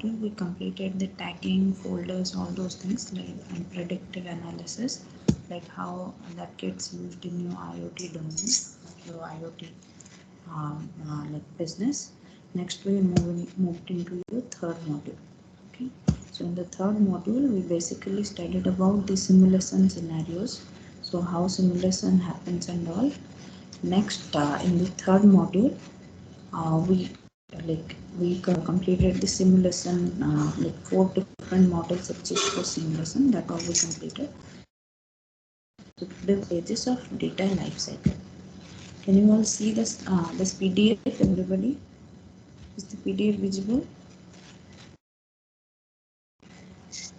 we completed the tagging, folders, all those things like and predictive analysis, like how that gets used in your IoT domain, your IoT like business. Next, we moved into your third module. Okay, so in the third module, we basically studied about the simulation scenarios. So how simulation happens and all. Next, in the third module, we completed the simulation like 4 different models exist for simulation that all we completed. So the pages of data lifecycle. Can you all see this PDF? Everybody, is the PDF visible?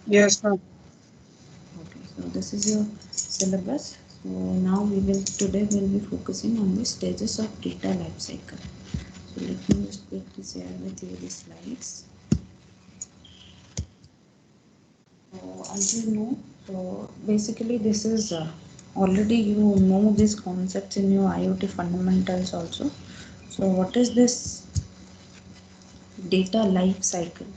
Yes, sir. Okay, so this is your syllabus. So now today we'll be focusing on the stages of data lifecycle. So let me just quickly share with you the slides. So as you know, so basically this is already you know these concepts in your IoT fundamentals also. So what is this data life cycle?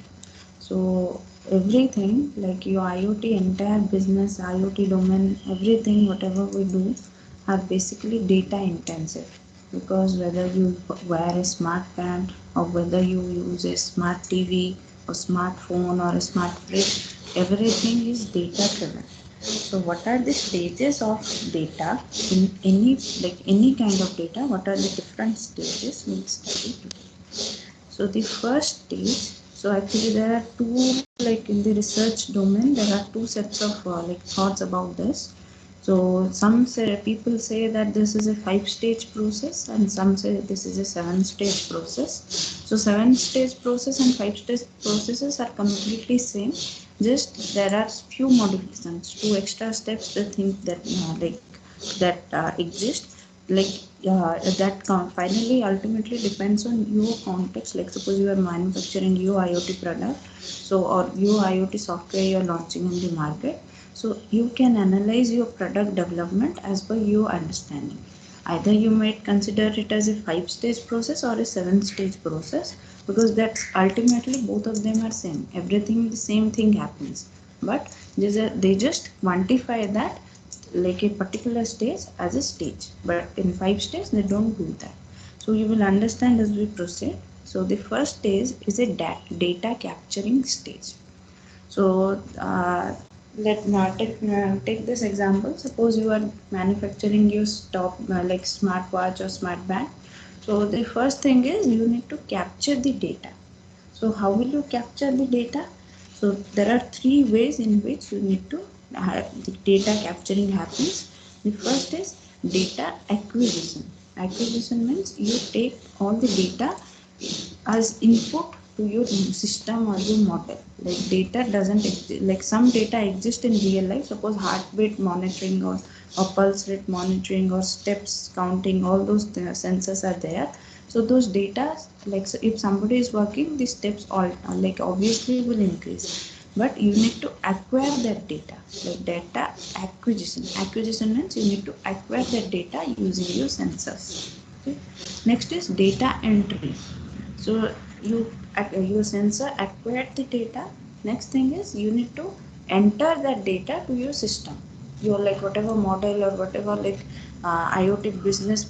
So everything like your IoT entire business, IoT domain, everything whatever we do are basically data intensive, because whether you wear a smart band or whether you use a smart TV or smartphone or a smart fridge, everything is data driven. So what are the stages of data in any kind of data? What are the different stages we'll study today? So the first stage, so actually there are two, like in the research domain, there are two sets of like thoughts about this. So some say, people say that this is a 5 stage process, and some say this is a 7 stage process. So 7 stage process and 5 stage processes are completely same. Just there are few modifications, two extra steps, the thing that exist, like that finally ultimately depends on your context. Like suppose you are manufacturing your IoT product, so or your IoT software you are launching in the market, so you can analyze your product development as per your understanding. Either you might consider it as a 5 stage process or a 7 stage process, because that's ultimately both of them are same, everything the same thing happens, but they just quantify that like a particular stage as a stage, but in 5 stages they don't do that. So you will understand as we proceed. So the first stage is a data capturing stage. So let now take this example. Suppose you are manufacturing your stop like smartwatch or smart band. So the first thing is you need to capture the data. So how will you capture the data? So there are three ways in which you need to the data capturing happens. The first is data acquisition. Acquisition means you take all the data as input to your system or your model. Like data doesn't exist, like some data exist in real life. Suppose heartbeat monitoring or pulse rate monitoring or steps counting, all those sensors are there. So those data, like so if somebody is working, the steps all like obviously will increase, but you need to acquire that data. Like data acquisition. Acquisition means you need to acquire that data using your sensors. Okay. Next is data entry. So your sensor acquired the data. Next thing is you need to enter that data to your system. Your like whatever model or whatever like IoT business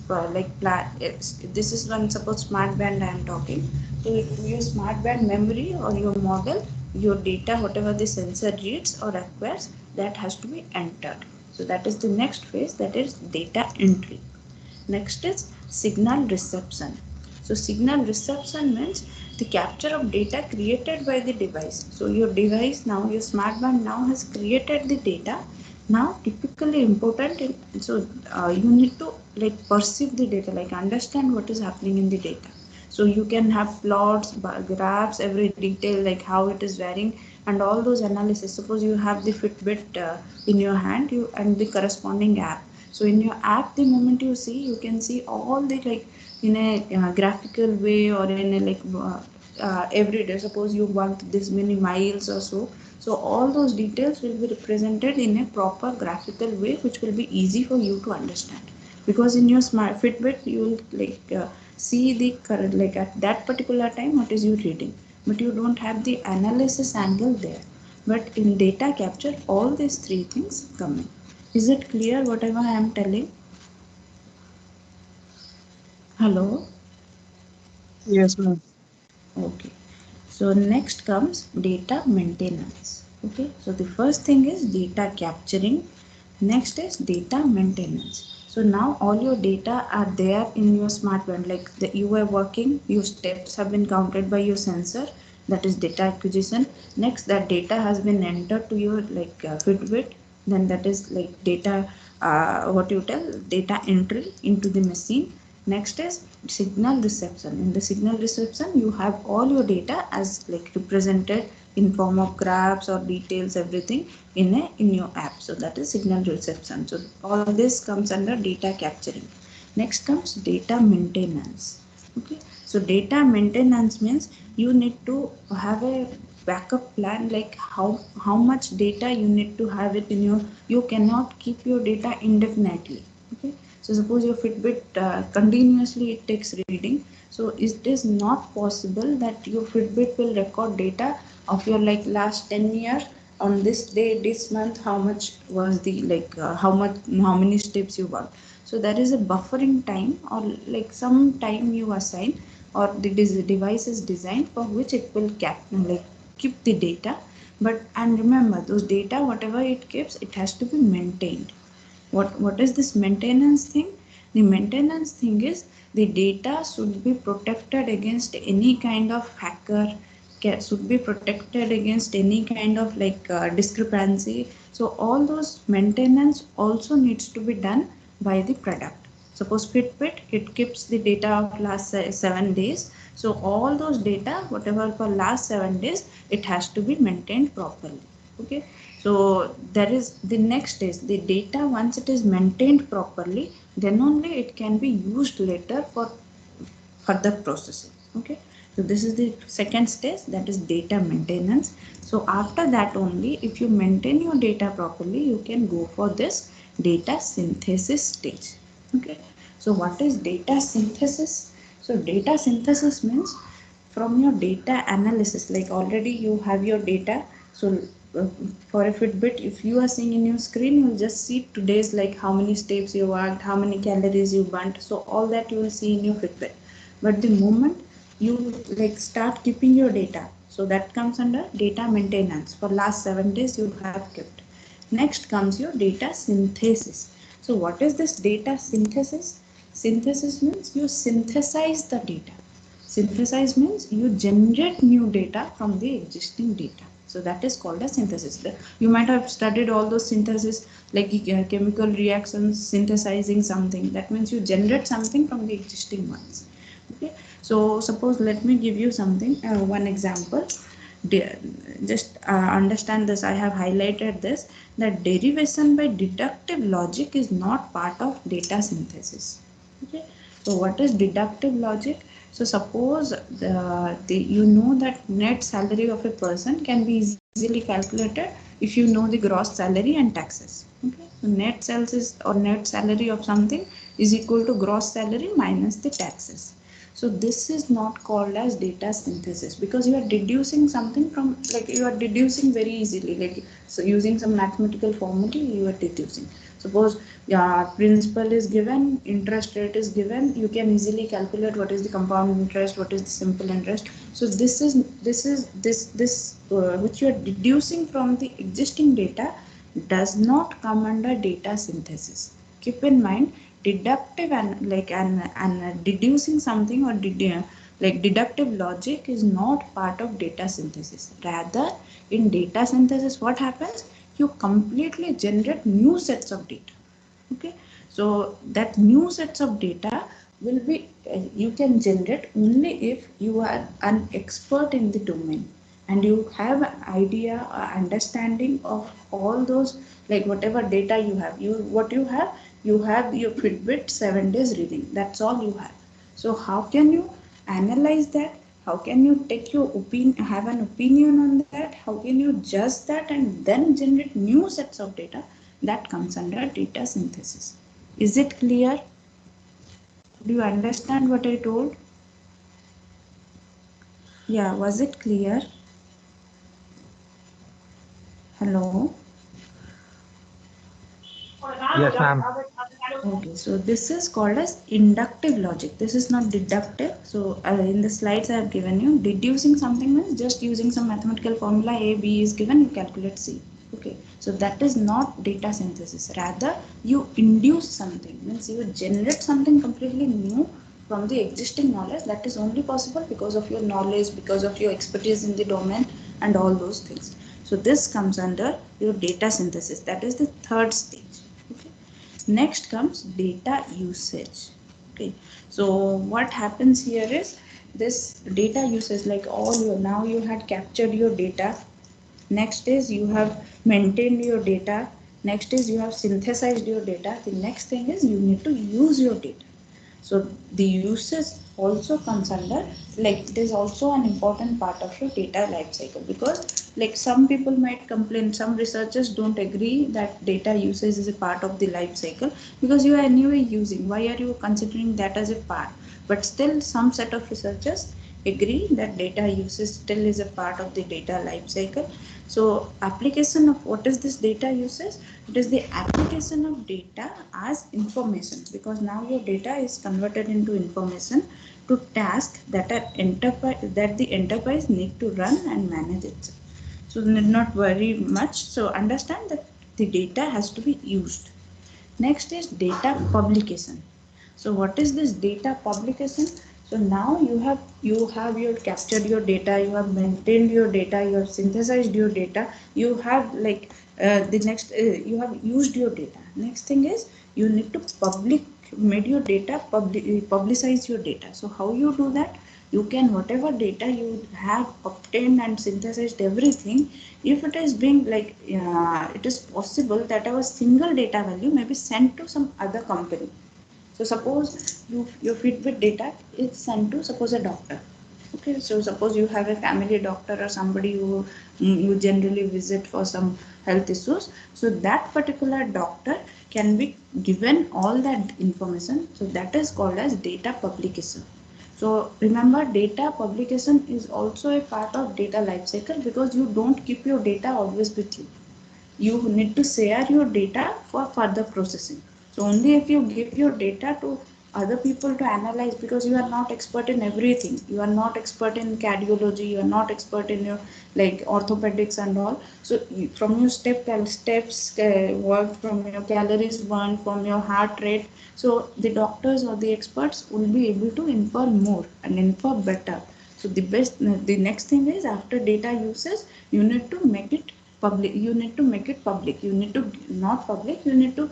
this is one suppose smart band I am talking. So your smart band memory or your model, your data, whatever the sensor reads or acquires, that has to be entered. So that is the next phase, that is data entry. Next is signal reception. So signal reception means the capture of data created by the device. So your device now, your smart band now has created the data. Now typically important, so you need to like perceive the data, like understand what is happening in the data. So you can have plots, graphs, every detail like how it is varying and all those analysis. Suppose you have the Fitbit in your hand, you and the corresponding app. So in your app, the moment you see, you can see all the like in a graphical way or in a like every day. Suppose you want this many miles or so. So all those details will be represented in a proper graphical way, which will be easy for you to understand. Because in your smart Fitbit, you will like see the current like at that particular time what is you reading. but you don't have the analysis angle there. But in data capture, all these three things come in. Is it clear whatever I am telling? Hello? Yes, ma'am. Okay. So next comes data maintenance. Okay. So the first thing is data capturing. Next is data maintenance. So now all your data are there in your smart band, like you are working, your steps have been counted by your sensor. That is data acquisition. Next, that data has been entered to your Fitbit. Then that is like data, what you tell, data entry into the machine. Next is signal reception. In the signal reception, you have all your data as like represented in form of graphs or details, everything in your app. So that is signal reception. So all this comes under data capturing. Next comes data maintenance. Okay, so data maintenance means you need to have a backup plan, like how much data you need to have it in your. You cannot keep your data indefinitely. Okay, so suppose your Fitbit continuously it takes reading, so it is not possible that your Fitbit will record data of your like last 10 years on this day, this month, how much was the how many steps you got. So there is a buffering time, or like some time you assign, or the device is designed for which it will keep the data. But and remember, those data whatever it keeps, it has to be maintained. What is this maintenance thing? The maintenance thing is the data should be protected against any kind of hacker, should be protected against any kind of discrepancy. So all those maintenance also needs to be done by the product. Suppose Fitbit, it keeps the data of last 7 days. So all those data whatever for last 7 days, it has to be maintained properly. Okay, so there is the next is the data. Once it is maintained properly, then only it can be used later for further processing. Okay, so this is the second stage, that is data maintenance. So after that only, if you maintain your data properly, you can go for this data synthesis stage. Okay, so what is data synthesis? So data synthesis means from your data analysis, like already you have your data. So uh, for a Fitbit, if you are seeing in your screen, you will just see today's, like how many steps you walked, how many calories you burnt. So all that you will see in your Fitbit. But the moment you like start keeping your data, so that comes under data maintenance. For last 7 days you have kept. Next comes your data synthesis. So what is this data synthesis? Synthesis means you synthesize the data. Synthesize means you generate new data from the existing data. So that is called a synthesis. You might have studied all those synthesis, like chemical reactions, synthesizing something. That means you generate something from the existing ones. Okay, so suppose let me give you something, one example. Just understand this, I have highlighted this, that derivation by deductive logic is not part of data synthesis. Okay, so what is deductive logic? So suppose you know that net salary of a person can be easily calculated if you know the gross salary and taxes. Okay, so net sales is, or net salary of something is equal to gross salary minus the taxes. So this is not called as data synthesis, because you are deducing something from, like you are deducing very easily, like so using some mathematical formula you are deducing. Suppose principal is given, interest rate is given, you can easily calculate what is the compound interest, what is the simple interest. So this which you are deducing from the existing data does not come under data synthesis. Keep in mind, deductive and deducing something, or like deductive logic is not part of data synthesis. Rather, in data synthesis, what happens? You completely generate new sets of data. Okay, so that new sets of data will be you can generate only if you are an expert in the domain, and you have an idea or understanding of all those, like whatever data you have. You have your Fitbit 7 days reading, that's all you have. So how can you analyze that? How can you take your opinion, have an opinion on that? How can you judge that and then generate new sets of data? That comes under data synthesis. Is it clear? Do you understand what I told? Yeah, was it clear? Hello. Yes, ma'am. Okay, so this is called as inductive logic. This is not deductive. So in the slides I have given you, deducing something means just using some mathematical formula, A, B is given, you calculate C. Okay, so that is not data synthesis. Rather, you induce something, means you generate something completely new from the existing knowledge. That is only possible because of your knowledge, because of your expertise in the domain and all those things. So this comes under your data synthesis. That is the third stage. Okay. Next comes data usage. Okay, so what happens here is this data usage, like all your, now you had captured your data. Next is you have maintained your data. Next is you have synthesized your data. The next thing is you need to use your data. So the usage also comes under, like it is also an important part of your data life cycle, because like some people might complain, some researchers don't agree that data usage is a part of the life cycle, because you are anyway using, why are you considering that as a part? But still some set of researchers agree that data usage still is a part of the data life cycle. So application of what is this data usage? It is the application of data as information, because now your data is converted into information to tasks that are enterprise, that the enterprise need to run and manage it. So need not worry much. So understand that the data has to be used. Next is data publication. So what is this data publication? So now you have your captured your data, you have maintained your data, you have synthesized your data, you have like the next you have used your data. Next thing is you need to made your data publicize your data. So how you do that? You can, whatever data you have obtained and synthesized everything, if it is being like it is possible that our single data value may be sent to some other company. So suppose your Fitbit data is sent to, suppose, a doctor. Okay, so suppose you have a family doctor or somebody who you generally visit for some health issues. So that particular doctor can be given all that information. So that is called as data publication. So remember, data publication is also a part of data lifecycle, because you don't keep your data always with you. You need to share your data for further processing. So only if you give your data to other people to analyze, because you are not expert in everything, you are not expert in cardiology, you are not expert in your like orthopedics and all. So from your steps work, from your calories burned, from your heart rate, so the doctors or the experts will be able to infer more and infer better. So the next thing is, after data usage, you need to make it public, you need to make it public, you need to, not public, you need to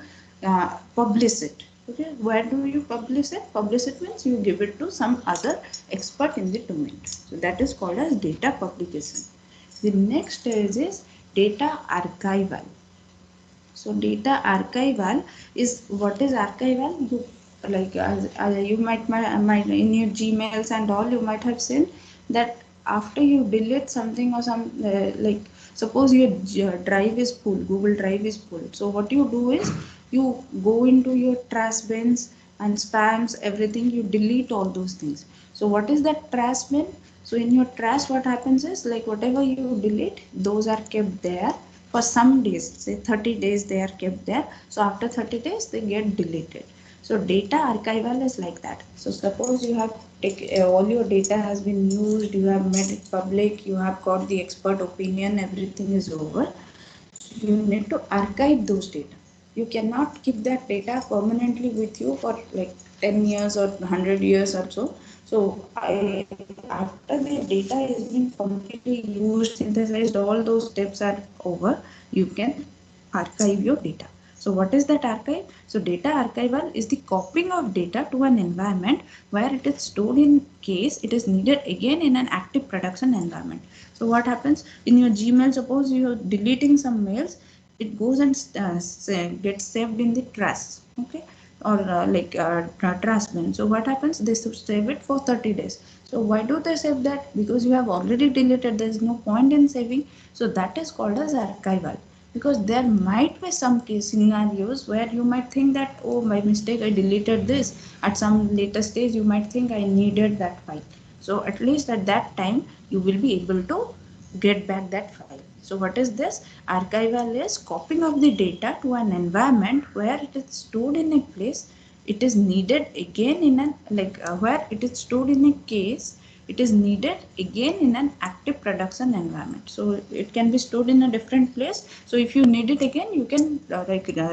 publish it. Okay, where do you publish it? Publish it means you give it to some other expert in the domain. So that is called as data publication. The next stage is data archival. So data archival is, what is archival? You like you might in your Gmails and all, you might have seen that after you delete something or some like suppose your drive is full, Google Drive is full. So what you do is you go into your trash bins and spams, everything, you delete all those things. So what is that trash bin? So in your trash, what happens is, like whatever you delete, those are kept there for some days, say 30 days they are kept there. So after 30 days they get deleted. So data archival is like that. So suppose you have all your data has been used, you have made it public, you have got the expert opinion, everything is over. You need to archive those data. You cannot keep that data permanently with you for like 10 years or 100 years or so. So after the data is being completely used, synthesized, all those steps are over, you can archive your data. So what is that archive? So data archival is the copying of data to an environment where it is stored in case it is needed again in an active production environment. So what happens in your Gmail? Suppose you are deleting some mails, it goes and gets saved in the trash. Okay, or trash bin. So what happens? They save it for 30 days. So why do they save that? Because you have already deleted. There is no point in saving. So that is called as archival. Because there might be some case scenarios where you might think that, oh, by mistake I deleted this. At some later stage you might think I needed that file. So at least at that time you will be able to get back that file. So what is this? Archival is copying of the data to an environment where it is stored in a place. It is needed again in an where it is stored in a case. It is needed again in an active production environment. So it can be stored in a different place. So if you need it again, you can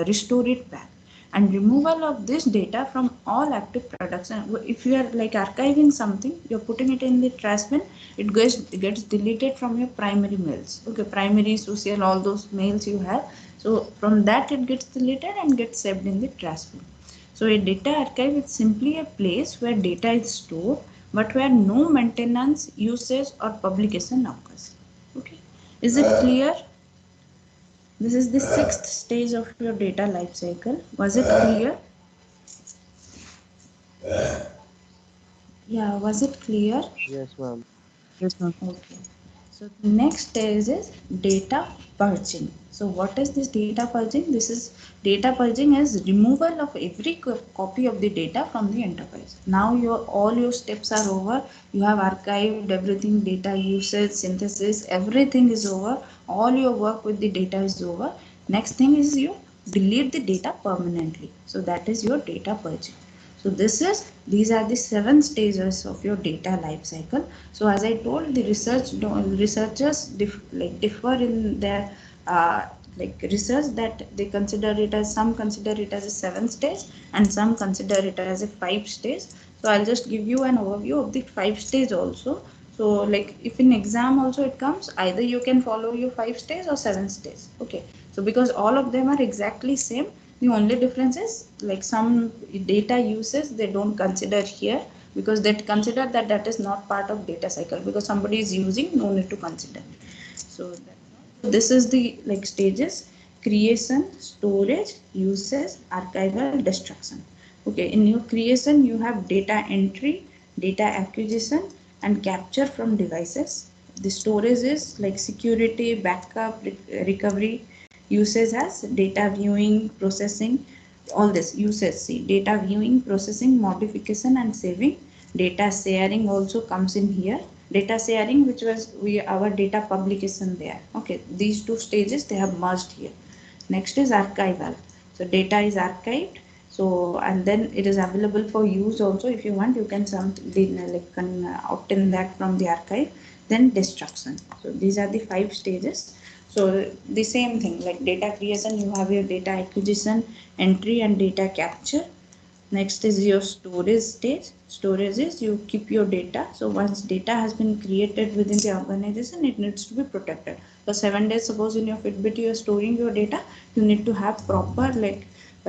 restore it back. And removal of this data from all active production. If you are like archiving something, you're putting it in the trash bin, it gets deleted from your primary mails. Okay, primary, social, all those mails you have. So from that it gets deleted and gets saved in the trash bin. So a data archive is simply a place where data is stored, but where no maintenance, usage, or publication occurs. Okay, is it clear? This is the sixth stage of your data life cycle. Was it clear? Yeah, was it clear? Yes, ma'am. Yes, ma'am. Okay. So the next stage is data purging. So what is this data purging? This is data purging is removal of every copy of the data from the enterprise. Now all your steps are over. You have archived everything, data usage, synthesis, everything is over. All your work with the data is over. Next thing is you delete the data permanently. So that is your data purging. So these are the 7 stages of your data life cycle. So as I told, the researchers differ in their research, that they consider it as, some consider it as a 7 stage and some consider it as a 5 stage. So I'll just give you an overview of the 5 stage also. So like if in exam also it comes, either you can follow your 5 stage or 7 stage. Okay, so because all of them are exactly same, the only difference is like some data uses they don't consider here, because they consider that that is not part of data cycle, because somebody is using, no need to consider. So this is the like stages: creation, storage, usage, archival, destruction. Okay, in your creation you have data entry, data acquisition, and capture from devices. The storage is like security, backup, recovery. Usage as data viewing, processing, all this usage. See, data viewing, processing, modification, and saving. Data sharing also comes in here. Data sharing, which was our data publication there. Okay, these two stages they have merged here. Next is archival. So data is archived. So and then it is available for use also. If you want, you can obtain that from the archive. Then destruction. So these are the 5 stages. So the same thing, like data creation, you have your data acquisition, entry, and data capture. Next is your storage stage. Storage is you keep your data. So once data has been created within the organization, it needs to be protected. For 7 days, suppose in your Fitbit you are storing your data, you need to have proper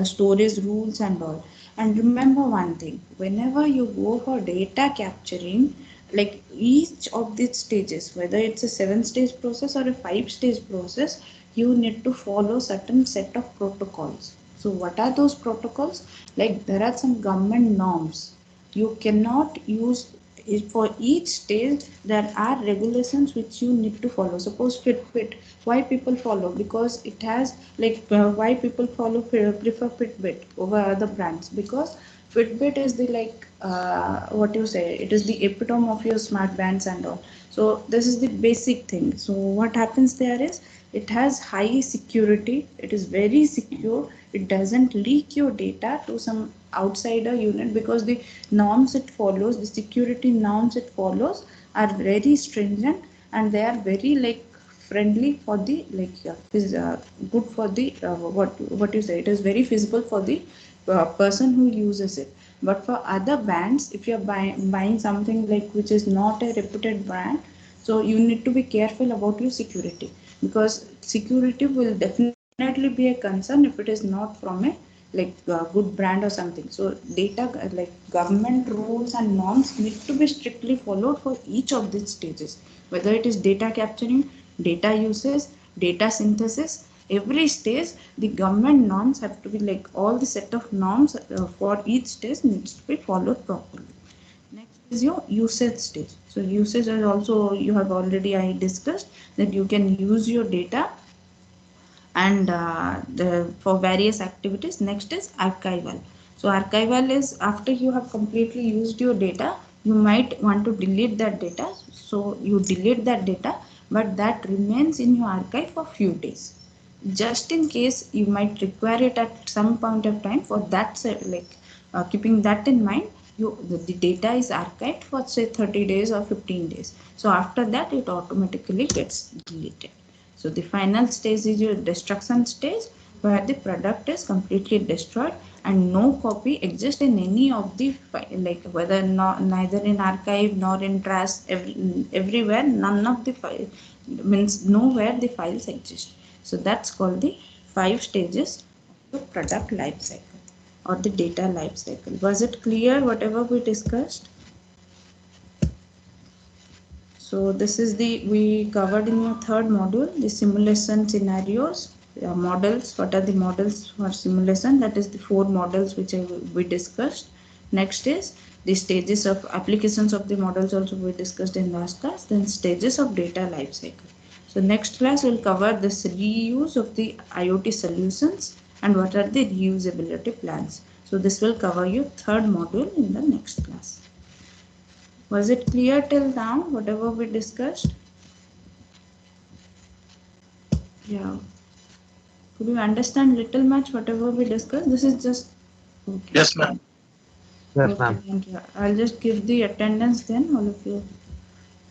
storage rules and all. And remember one thing: whenever you go for data capturing, like each of these stages, whether it's a 7 stage process or a 5 stage process, you need to follow certain set of protocols. So what are those protocols? Like there are some government norms. You cannot use it for each stage. There are regulations which you need to follow. Suppose Fitbit, why people follow? Because it has why people prefer Fitbit over other brands? Because Fitbit is the what you say, it is the epitome of your smart bands and all. So this is the basic thing. So what happens there is, it has high security, it is very secure, it doesn't leak your data to some outsider unit, because the norms it follows, the security norms it follows are very stringent, and they are very friendly for the good for the what you say, it is very feasible for the person who uses it. But for other brands, if you're buying something like which is not a reputed brand, so you need to be careful about your security, because security will definitely be a concern if it is not from a good brand or something. So data government rules and norms need to be strictly followed for each of these stages, whether it is data capturing, data usage, data synthesis. Every stage the government norms have to be all the set of norms for each stage needs to be followed properly. Next is your usage stage. So usage is also, you have already I discussed that you can use your data and for various activities. Next is archival. So archival is after you have completely used your data, you might want to delete that data. So you delete that data, but that remains in your archive for few days. Just in case you might require it at some point of time, for that keeping that in mind, the data is archived for say 30 days or 15 days. So after that it automatically gets deleted. So the final stage is your destruction stage, where the product is completely destroyed and no copy exists in any of the like whether not neither in archive nor in trash, everywhere none of the file means nowhere the files exist. So that's called the 5 stages of the product life cycle or the data life cycle. Was it clear whatever we discussed? So this is the we covered in your third module the simulation scenarios, models. What are the models for simulation? That is the 4 models which we discussed. Next is the stages of applications of the models also we discussed in last class. Then stages of data life cycle. So next class will cover this reuse of the IoT solutions and what are the reusability plans. So this will cover your third module in the next class. Was it clear till now, whatever we discussed? Yeah. Could you understand little much whatever we discussed? This is just okay. Yes, ma'am. Yes, Okay, ma'am. thank you. I'll just give the attendance then. All of you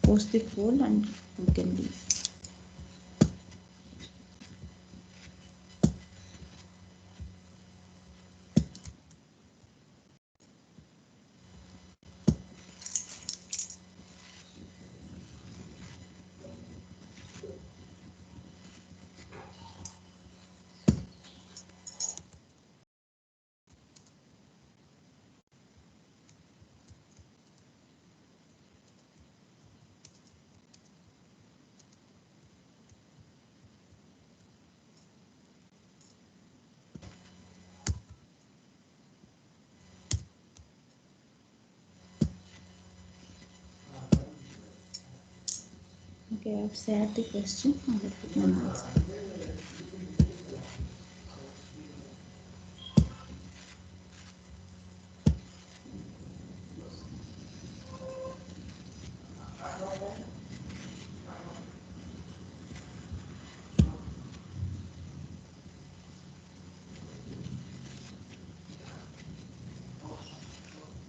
post the poll and we can leave. Okay, I've shared the question. I'll put my answer.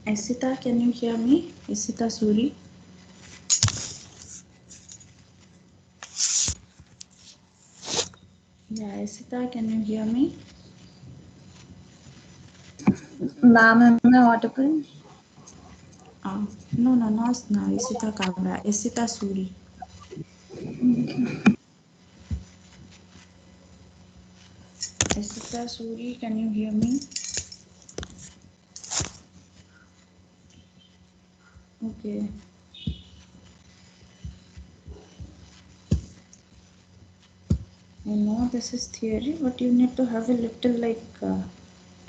Isita, can you hear me? Isita Suri. Yeah, Isita, can you hear me? Ma'am, am I audible? No, no, not now. Isita Kabra. Isita Suri. Isita Suri, can you hear me? Okay. I know this is theory, but you need to have a little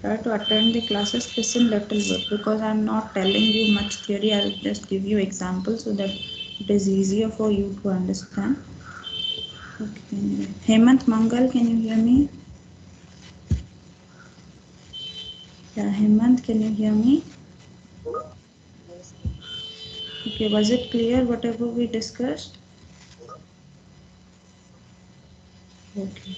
try to attend the classes, listen little bit, because I'm not telling you much theory. I'll just give you examples so that it is easier for you to understand. Okay. Hemant Mangal, can you hear me? Yeah, Hemant, can you hear me? Okay, was it clear whatever we discussed? Okay.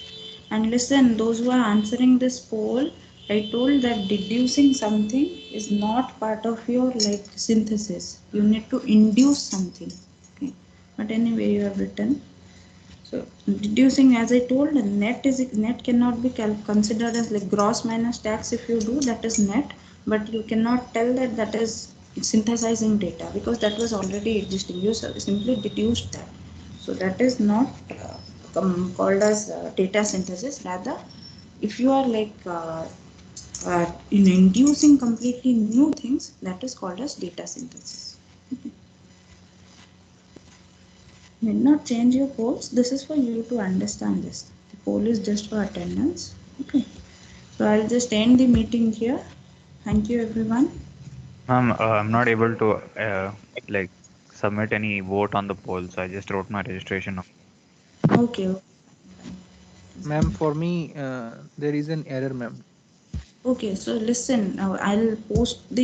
And listen, those who are answering this poll, I told that deducing something is not part of your like synthesis. You need to induce something. Okay. But anyway, you have written. So deducing, as I told, net cannot be considered as like gross minus tax. If you do, that is net, but you cannot tell that that is synthesizing data because that was already existing. You simply deduced that. So that is not called as data synthesis. Rather, if you are in inducing completely new things, that is called as data synthesis. Need not change your polls. This is for you to understand this. The poll is just for attendance. Okay. So I'll just end the meeting here. Thank you, everyone. Ma'am, I'm not able to like submit any vote on the poll, so I just wrote my registration. Okay. Ma'am, for me, there is an error, ma'am. Okay. So listen. Now I'll post the